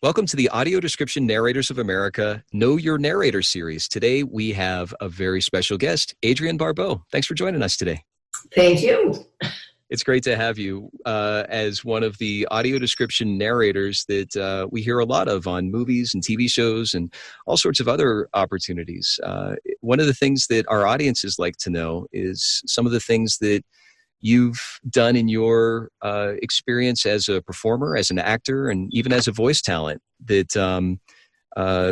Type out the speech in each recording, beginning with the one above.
Welcome to the Audio Description Narrators of America Know Your Narrator series. Today we have a very special guest, Adrienne Barbeau. Thanks for joining us today. Thank you. It's great to have you as one of the audio description narrators that we hear a lot of on movies and TV shows and all sorts of other opportunities. One of the things that our audiences like to know is some of the things that you've done in your experience as a performer, as an actor, and even as a voice talent that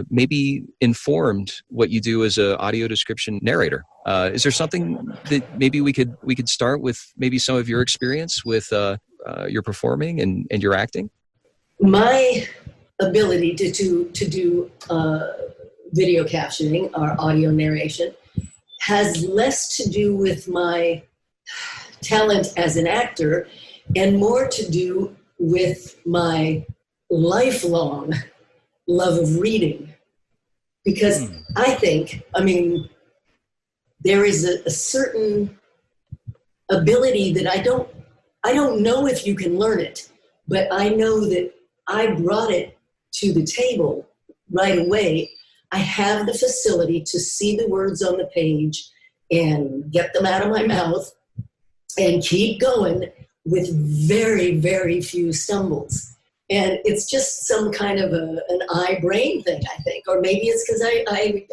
maybe informed what you do as an audio description narrator. Is there something that maybe we could start with, maybe some of your experience with your performing and your acting? My ability to do video captioning or audio narration has less to do with my talent as an actor and more to do with my lifelong love of reading. Because I think, there is a certain ability that I don't know if you can learn it, but I know that I brought it to the table right away. I have the facility to see the words on the page and get them out of my mouth and keep going with very, very few stumbles. And it's just some kind of an eye-brain thing, I think. Or maybe it's because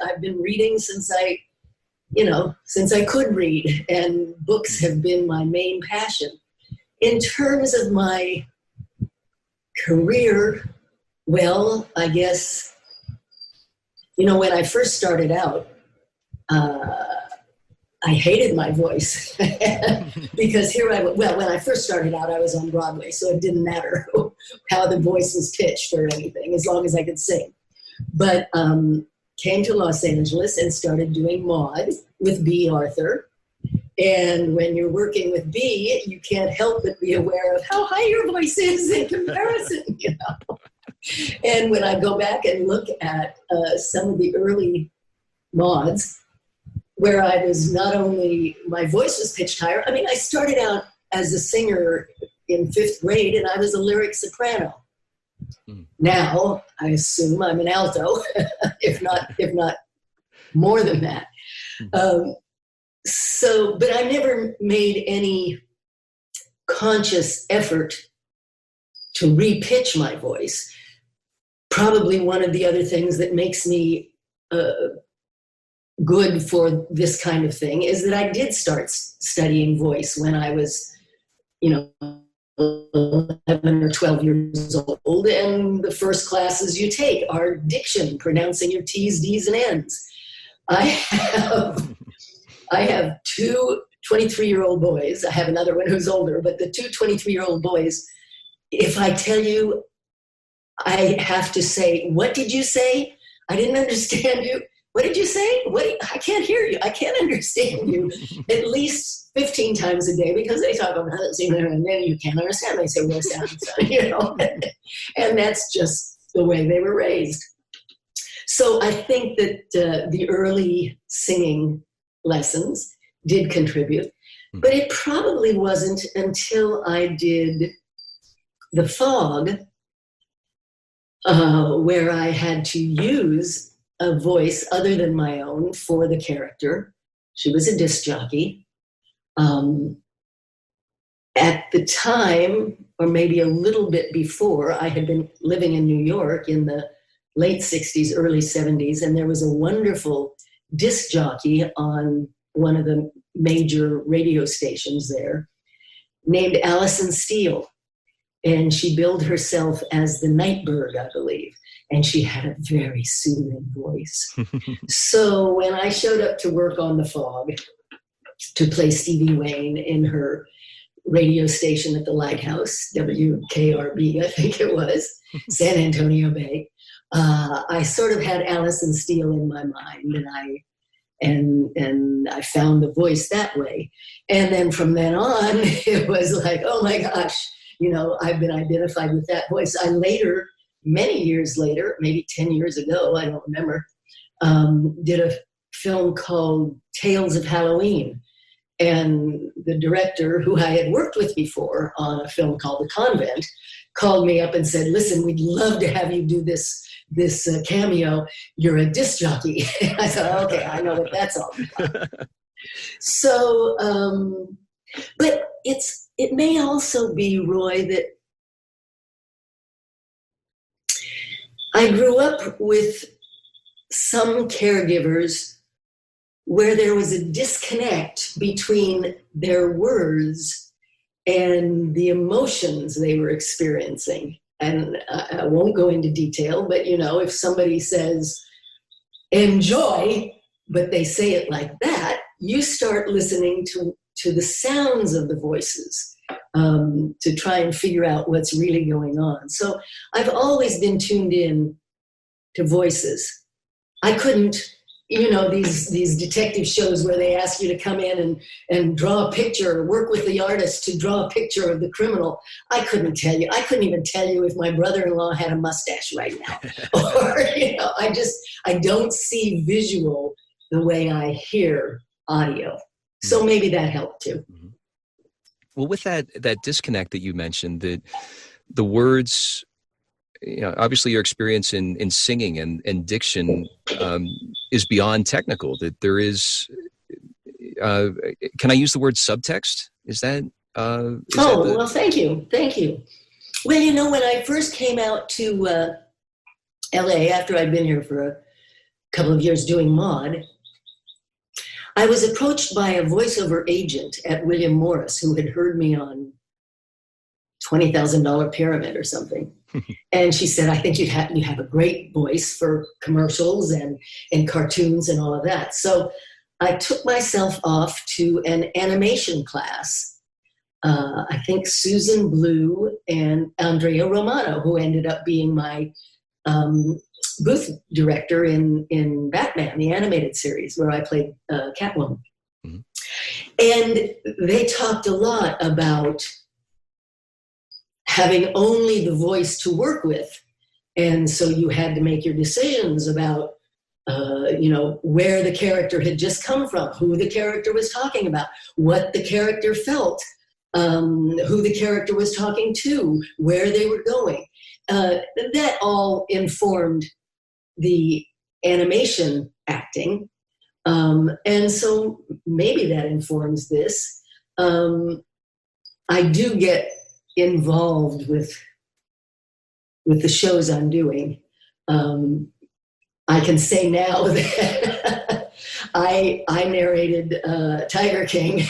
I've been reading since I could read, and books have been my main passion. In terms of my career, well, I guess, when I first started out, I hated my voice because when I first started out, I was on Broadway, so it didn't matter how the voice was pitched or anything, as long as I could sing. But came to Los Angeles and started doing Maud with B. Arthur. And when you're working with B, you can't help but be aware of how high your voice is in comparison, And when I go back and look at some of the early Mauds, where I was not only, my voice was pitched higher. I started out as a singer in 5th grade and I was a lyric soprano. Now, I assume I'm an alto, if not more than that. But I never made any conscious effort to re-pitch my voice. Probably one of the other things that makes me good for this kind of thing is that I did start studying voice when I was, 11 or 12 years old, and the first classes you take are diction, pronouncing your T's, D's, and N's. I have two 23-year-old boys. I have another one who's older, but the two 23-year-old boys, if I tell you, I have to say, "What did you say? I didn't understand you. What did you say? I can't hear you. I can't understand you." At least 15 times a day, because they talk about it, and then you can't understand. They say, "Well, and that's just the way they were raised. So I think that the early singing lessons did contribute, but it probably wasn't until I did The Fog, where I had to use a voice other than my own for the character. She was a disc jockey. At the time, or maybe a little bit before, I had been living in New York in the late 60s, early 70s, and there was a wonderful disc jockey on one of the major radio stations there named Alison Steele. And she billed herself as the Nightbird, I believe. And she had a very soothing voice. So when I showed up to work on The Fog to play Stevie Wayne in her radio station at the Lighthouse, WKRB, I think it was, San Antonio Bay, I sort of had Alison Steele in my mind, and I found the voice that way. And then from then on, it was like, oh my gosh, I've been identified with that voice. I later, many years later, maybe 10 years ago, I don't remember, did a film called Tales of Halloween. And the director, who I had worked with before on a film called The Convent, called me up and said, listen, we'd love to have you do this cameo. You're a disc jockey. I said, okay, I know what that's all about. So, but it may also be, Roy, that I grew up with some caregivers where there was a disconnect between their words and the emotions they were experiencing. And I won't go into detail, but if somebody says, enjoy, but they say it like that, you start listening to the sounds of the voices to try and figure out what's really going on. So I've always been tuned in to voices. I couldn't, these detective shows where they ask you to come in and draw a picture, or work with the artist to draw a picture of the criminal. I couldn't even tell you if my brother-in-law had a mustache right now. Or, I don't see visual the way I hear audio. So maybe that helped too. Mm-hmm. Well, with that disconnect that you mentioned, that the words, obviously your experience in singing and diction is beyond technical, that there is, can I use the word subtext? Is that? Well, thank you. Well, when I first came out to LA, after I'd been here for a couple of years doing Maude, I was approached by a voiceover agent at William Morris who had heard me on $20,000 Pyramid or something. And she said, I think you have a great voice for commercials and cartoons and all of that. So I took myself off to an animation class. I think Susan Blue and Andrea Romano, who ended up being my booth director in Batman, the animated series, where I played Catwoman. Mm-hmm. And they talked a lot about having only the voice to work with. And so you had to make your decisions about, where the character had just come from, who the character was talking about, what the character felt, who the character was talking to, where they were going. That all informed the animation acting. And so maybe that informs this. I do get involved with the shows I'm doing. I can say now that I narrated Tiger King,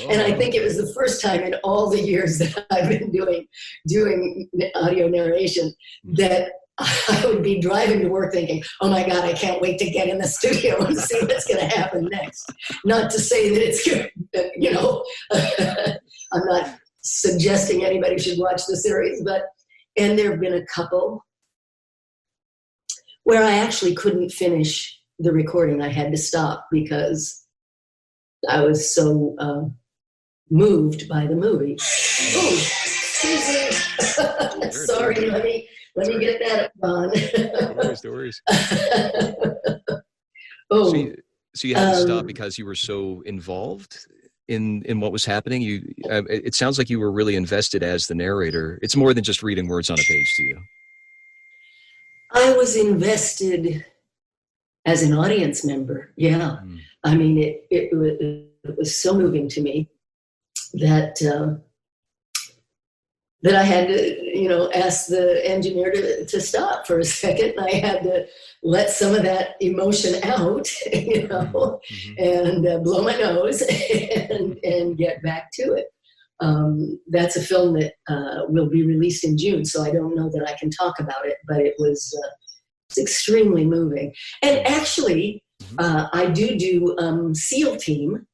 and I think it was the first time in all the years that I've been doing audio narration that I would be driving to work thinking, oh my God, I can't wait to get in the studio and see what's going to happen next. Not to say that it's good, I'm not suggesting anybody should watch the series, and there have been a couple where I actually couldn't finish the recording. I had to stop because I was so moved by the movie. Oh, excuse me. Sorry, let me get that on. No worries. So you had to stop because you were so involved in what was happening. It sounds like you were really invested as the narrator. It's more than just reading words on a page to you. I was invested as an audience member. Yeah. I mean, it was so moving to me that I had to, ask the engineer to stop for a second. I had to let some of that emotion out, and blow my nose and get back to it. That's a film that will be released in June, so I don't know that I can talk about it, but it's extremely moving. And actually, I do SEAL Team,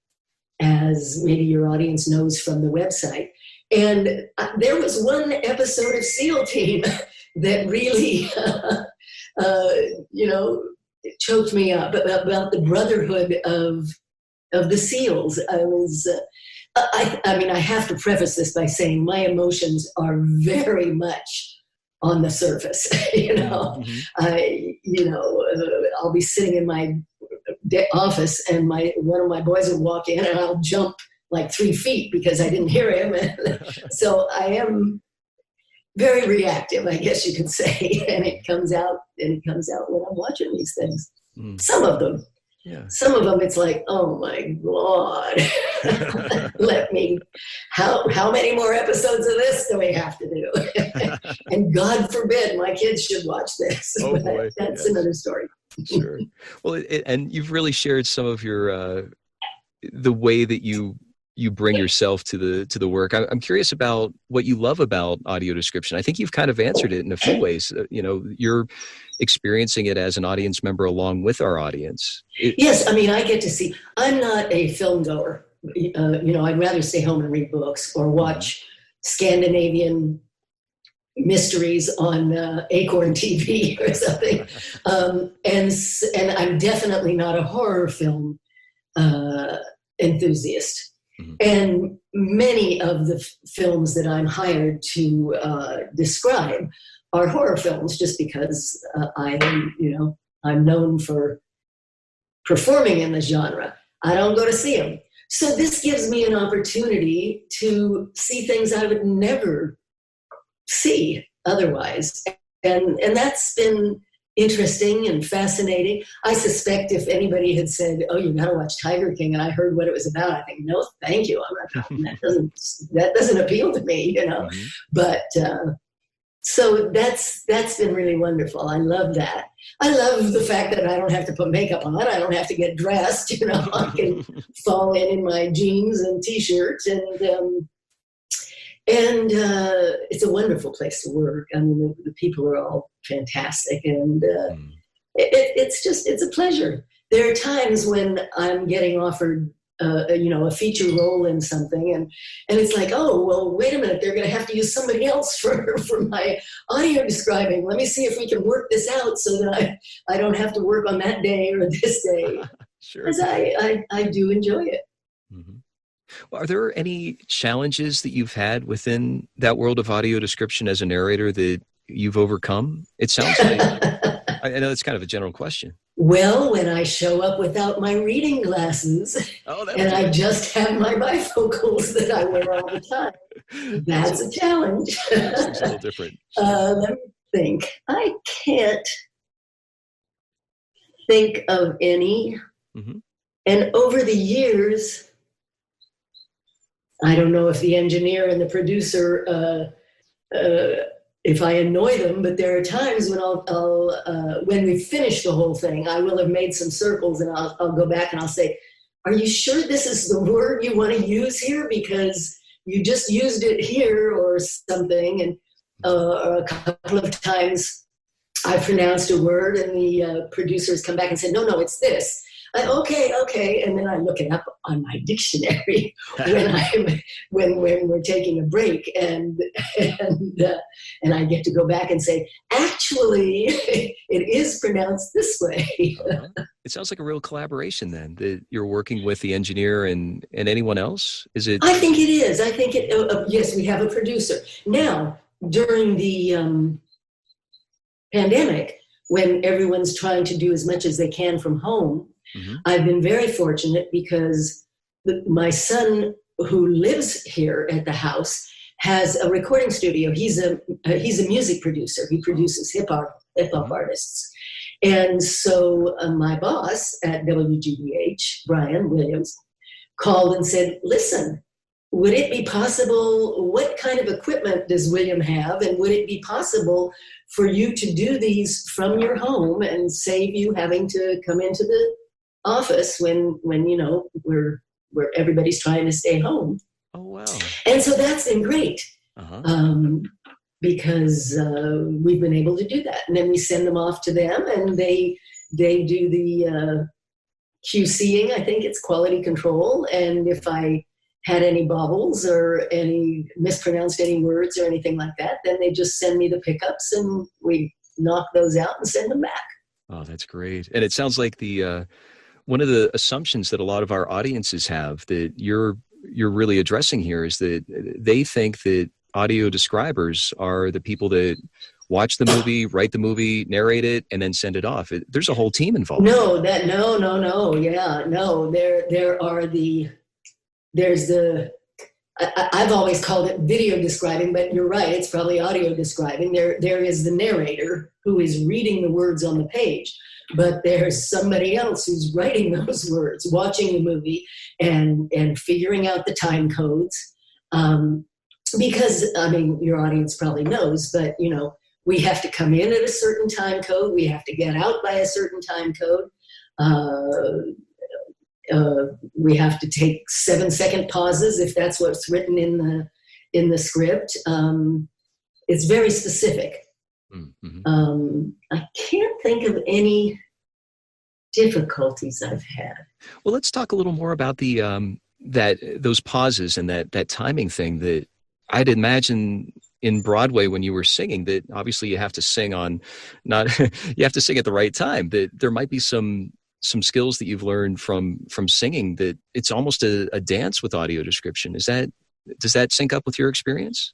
as maybe your audience knows from the website. And there was one episode of SEAL Team that really, choked me up about the brotherhood of the SEALs. I have to preface this by saying my emotions are very much on the surface. I'll be sitting in my office and one of my boys will walk in and I'll jump like 3 feet because I didn't hear him. So I am very reactive, I guess you could say, and it comes out when I'm watching these things. Some of them. Yeah. Some of them, it's like, oh my God, how many more episodes of this do we have to do? And God forbid my kids should watch this. Oh boy. That's another story. Sure. Well, and you've really shared some of your, the way that you bring yourself to the work. I'm curious about what you love about audio description. I think you've kind of answered it in a few ways. You're experiencing it as an audience member along with our audience. Yes, I mean, I get to see. I'm not a film goer. I'd rather stay home and read books or watch Scandinavian mysteries on Acorn TV or something. And I'm definitely not a horror film enthusiast. And many of the films that I'm hired to describe are horror films, just because I'm known for performing in the genre. I don't go to see them. So this gives me an opportunity to see things I would never see otherwise. And that's been interesting and fascinating. I suspect if anybody had said, "Oh, you got to watch Tiger King," and I heard what it was about, I think, no, thank you. I'm not. That doesn't appeal to me, Mm-hmm. But so that's been really wonderful. I love that. I love the fact that I don't have to put makeup on. I don't have to get dressed. I can fall in my jeans and t-shirt, and it's a wonderful place to work. I mean, the people are all fantastic, and it's a pleasure. There are times when I'm getting offered, a feature role in something, and it's like, oh, well, wait a minute, they're going to have to use somebody else for my audio describing. Let me see if we can work this out so that I don't have to work on that day or this day. Sure. Because I do enjoy it. Mm-hmm. Well, are there any challenges that you've had within that world of audio description as a narrator that you've overcome? It sounds like, I know it's kind of a general question. Well, when I show up without my reading glasses and I just have my bifocals that I wear all the time, that's a challenge. It's a little different. Let me think. I can't think of any. Mm-hmm. And over the years, I don't know if the engineer and the producer, if I annoy them, but there are times when when we finish the whole thing, I will have made some circles, and I'll go back and I'll say, "Are you sure this is the word you want to use here? Because you just used it here or something." And a couple of times I pronounced a word, and the producers come back and say, "No, it's this." Okay, and then I look it up on my dictionary when we're taking a break, and I get to go back and say, actually, it is pronounced this way. It sounds like a real collaboration then, that you're working with the engineer and anyone else. Is it? I think it is. I think it. Yes, we have a producer now. During the pandemic, when everyone's trying to do as much as they can from home. Mm-hmm. I've been very fortunate because my son, who lives here at the house, has a recording studio. He's a music producer. He produces hip hop artists. And so my boss at WGBH, Brian Williams, called and said, "Listen, would it be possible, what kind of equipment does William have? And would it be possible for you to do these from your home and save you having to come into the office when where everybody's trying to stay home?" Oh wow! And so that's been great because we've been able to do that, and then we send them off to them, and they do the QCing. I think it's quality control, and if I had any bobbles or mispronounced any words or anything like that, then they just send me the pickups, and we knock those out and send them back. Oh, that's great! And it sounds like one of the assumptions that a lot of our audiences have that you're really addressing here is that they think that audio describers are the people that watch the movie, write the movie, narrate it, and then send it off. There's a whole team involved. No. Yeah, no. There's the I've always called it video describing, but you're right, it's probably audio describing. There is the narrator who is reading the words on the page, but there's somebody else who's writing those words, watching the movie and figuring out the time codes. Because, I mean, your audience probably knows, but, you know, we have to come in at a certain time code. We have to get out by a certain time code. We have to take 7-second pauses if that's what's written in the script. It's very specific. Mm-hmm. I can't think of any difficulties I've had. Well, let's talk a little more about the those pauses and that timing thing. That I'd imagine in Broadway when you were singing, that obviously you have to sing on you have to sing at the right time. That there might be some skills that you've learned from singing, that it's almost a dance with audio description. Does that sync up with your experience?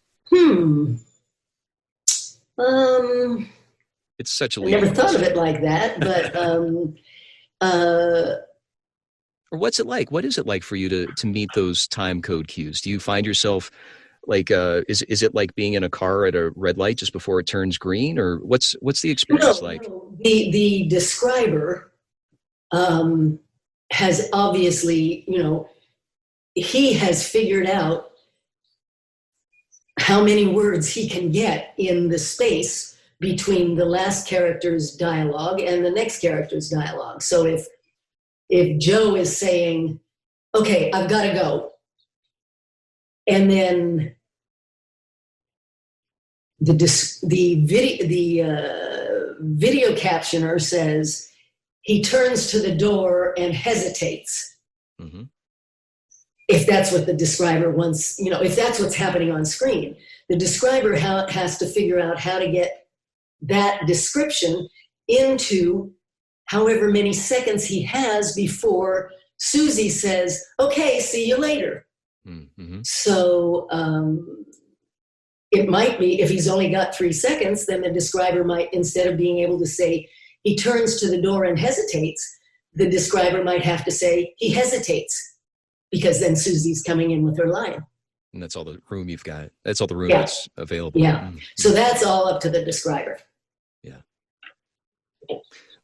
It's such a I never thought of it like that, but or what's it like? What is it like for you to meet those time code cues? Do you find yourself like is it like being in a car at a red light just before it turns green, or what's the experience like? No, the describer has obviously, you know, he has figured out how many words he can get in the space between the last character's dialogue and the next character's dialogue. So if Joe is saying, okay, I've got to go, and then the video captioner says he turns to the door and hesitates. Mm-hmm. If that's what the describer wants, you know, if that's what's happening on screen, the describer has to figure out how to get that description into however many seconds he has before Susie says, okay, see you later. Mm-hmm. So it might be, if he's only got 3 seconds, then the describer might, instead of being able to say, he turns to the door and hesitates, the describer might have to say, he hesitates, because then Susie's coming in with her line. And that's all the room you've got. That's all the room that's available. Yeah. Mm-hmm. So that's all up to the describer. Yeah.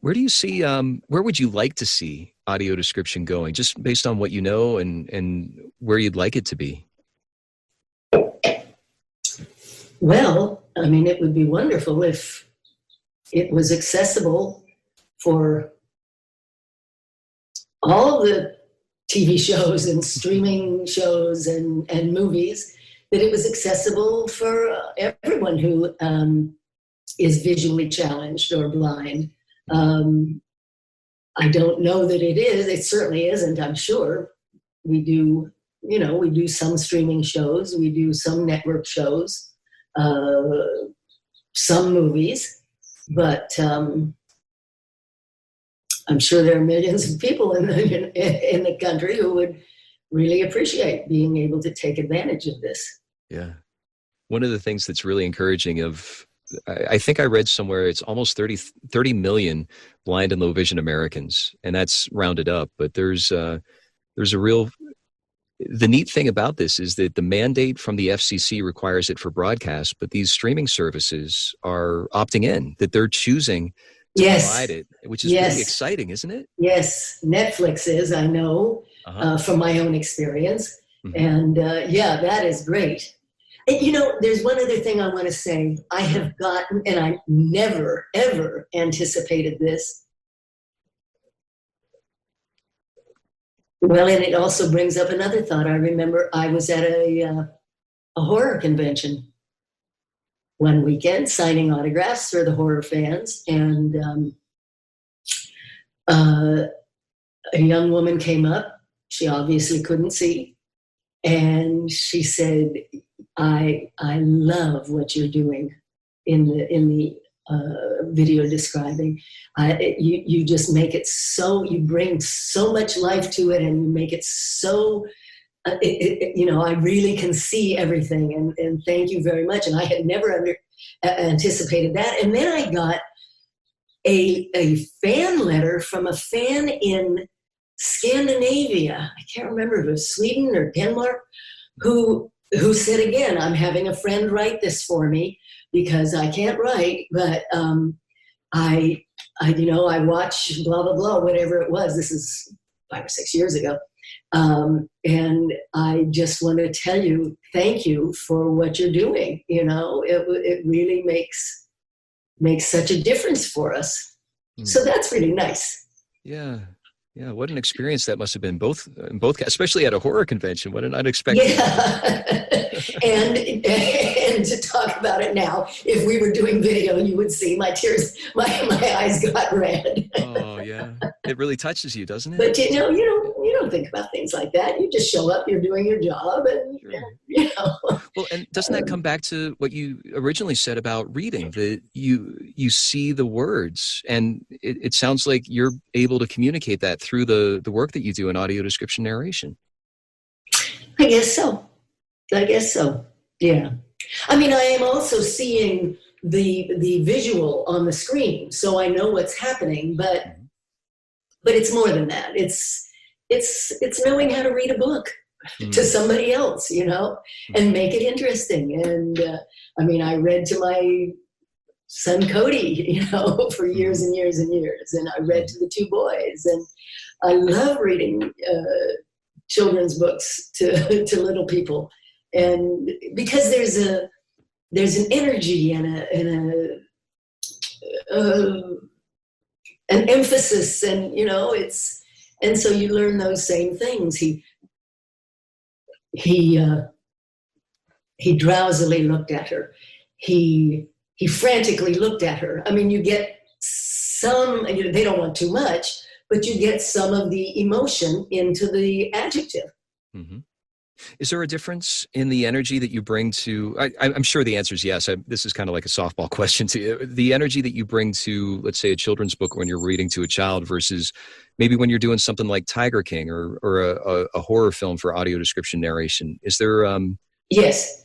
Where do you see, where would you like to see audio description going, just based on what you know and where you'd like it to be? Well, I mean, it would be wonderful if it was accessible for all the TV shows and streaming shows and movies, that it was accessible for everyone who is visually challenged or blind. I don't know that it is. It certainly isn't, I'm sure. We do some streaming shows. We do some network shows, some movies, but I'm sure there are millions of people in the country who would really appreciate being able to take advantage of this. Yeah. One of the things that's really encouraging I think I read somewhere it's almost 30 million blind and low vision Americans, and that's rounded up. But there's a real, the neat thing about this is that the mandate from the FCC requires it for broadcast, but these streaming services are opting in, that they're choosing to provide it, which is really exciting, isn't it? Yes, Netflix is, I know, from my own experience. Mm-hmm. And that is great. And, you know, there's one other thing I want to say. I have gotten, and I never, ever anticipated this. Well, and it also brings up another thought. I remember I was at a horror convention one weekend signing autographs for the horror fans, and a young woman came up. She obviously couldn't see, and she said, I love what you're doing in the video describing. You just make it so, you bring so much life to it, and you make it so, I really can see everything, and thank you very much. And I had never anticipated that. And then I got a fan letter from a fan in Scandinavia. I can't remember if it was Sweden or Denmark, who who said again, I'm having a friend write this for me because I can't write, but I watch blah, blah, blah, whatever it was. This is 5 or 6 years ago. And I just want to tell you, thank you for what you're doing. It really makes such a difference for us. So that's really nice. Yeah. Yeah. What an experience that must have been, both, especially at a horror convention. What an unexpected. Yeah. and to talk about it now, if we were doing video, you would see my tears, my eyes got red. Oh yeah. It really touches you, doesn't it? But you don't think about things like that. You just show up, you're doing your job, and sure. Well, and doesn't that come back to what you originally said about reading, that you see the words, and it sounds like you're able to communicate that through the work that you do in audio description narration. I guess so. Yeah. I mean, I am also seeing the visual on the screen, so I know what's happening, but it's more than that. It's knowing how to read a book to somebody else, and make it interesting. And I read to my son Cody, for years and years and years, and I read to the two boys, and I love reading children's books to little people, and because there's an energy and an emphasis, and and so you learn those same things. He drowsily looked at her. He frantically looked at her. I mean, you get some, they don't want too much, but you get some of the emotion into the adjective. Mm-hmm. Is there a difference in the energy that you bring to, I'm sure the answer is yes. This is kind of like a softball question to you. The energy that you bring to, let's say, a children's book when you're reading to a child versus maybe when you're doing something like Tiger King or a horror film for audio description narration. Is there... Yes.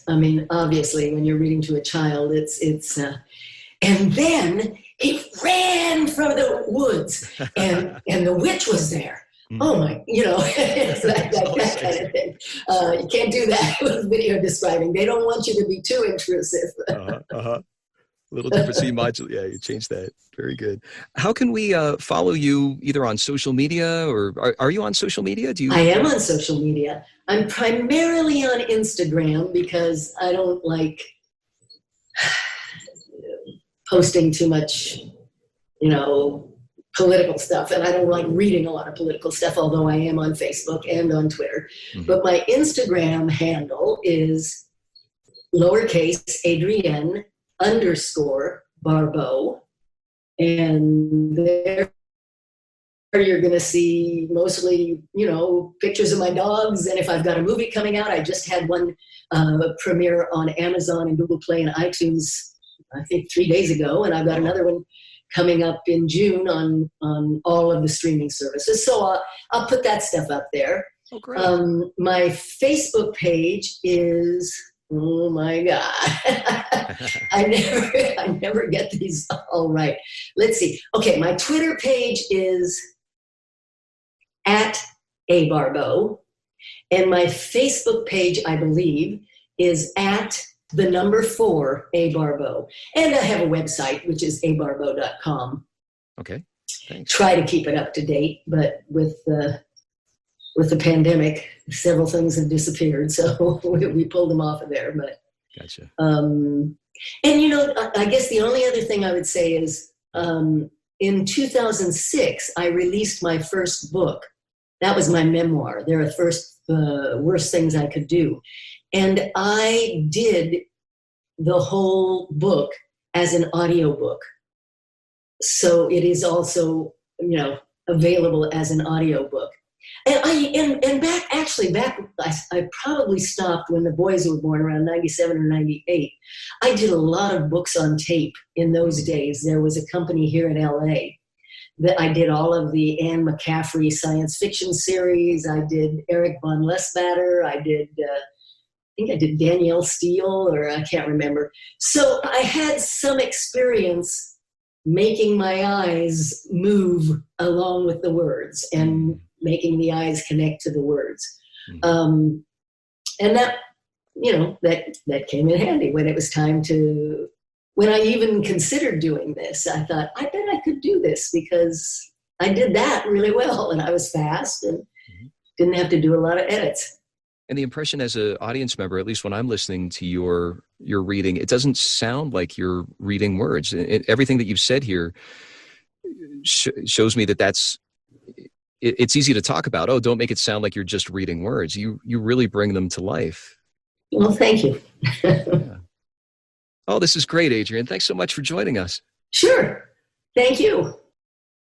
I mean, obviously, when you're reading to a child, it's and then he ran from the woods and the witch was there. Oh my, it's that kind of thing. You can't do that with video describing. They don't want you to be too intrusive. A little different. So you change that. Very good. How can we follow you either on social media or are you on social media? I am on social media. I'm primarily on Instagram because I don't like posting too much, political stuff, and I don't like reading a lot of political stuff, although I am on Facebook and on Twitter. Mm-hmm. But my Instagram handle is lowercase Adrienne _Barbeau, and there you're going to see mostly, pictures of my dogs, and if I've got a movie coming out, I just had one premiere on Amazon and Google Play and iTunes, I think 3 days ago, and I've got another one coming up in June on all of the streaming services. So I'll put that stuff up there. Oh, great. My Facebook page is, oh my God, I never get these all right. Let's see. Okay, my Twitter page is @abarbeau, and my Facebook page, I believe, is @4 abarbeau, and I have a website which is abarbeau.com. Okay, thanks. Try to keep it up to date, but with the pandemic, several things have disappeared, so we pulled them off of there. But gotcha. And I guess the only other thing I would say is in 2006 I released my first book. That was my memoir. They're the first worst things I could do. And I did the whole book as an audiobook. So it is also, available as an audiobook. And I probably stopped when the boys were born around 97 or 98. I did a lot of books on tape in those days. There was a company here in LA that I did all of the Anne McCaffrey science fiction series. I did Eric von Lessbatter. I think I did Danielle Steele, or I can't remember. So I had some experience making my eyes move along with the words and making the eyes connect to the words. And that, that came in handy when it was time to, when I even considered doing this. I thought, I bet I could do this because I did that really well, and I was fast and didn't have to do a lot of edits. And the impression as an audience member, at least when I'm listening to your reading, it doesn't sound like you're reading words. Everything that you've said here shows me that it's easy to talk about. Oh, don't make it sound like you're just reading words. You really bring them to life. Well, thank you. Yeah. Oh, this is great, Adrienne. Thanks so much for joining us. Sure. Thank you.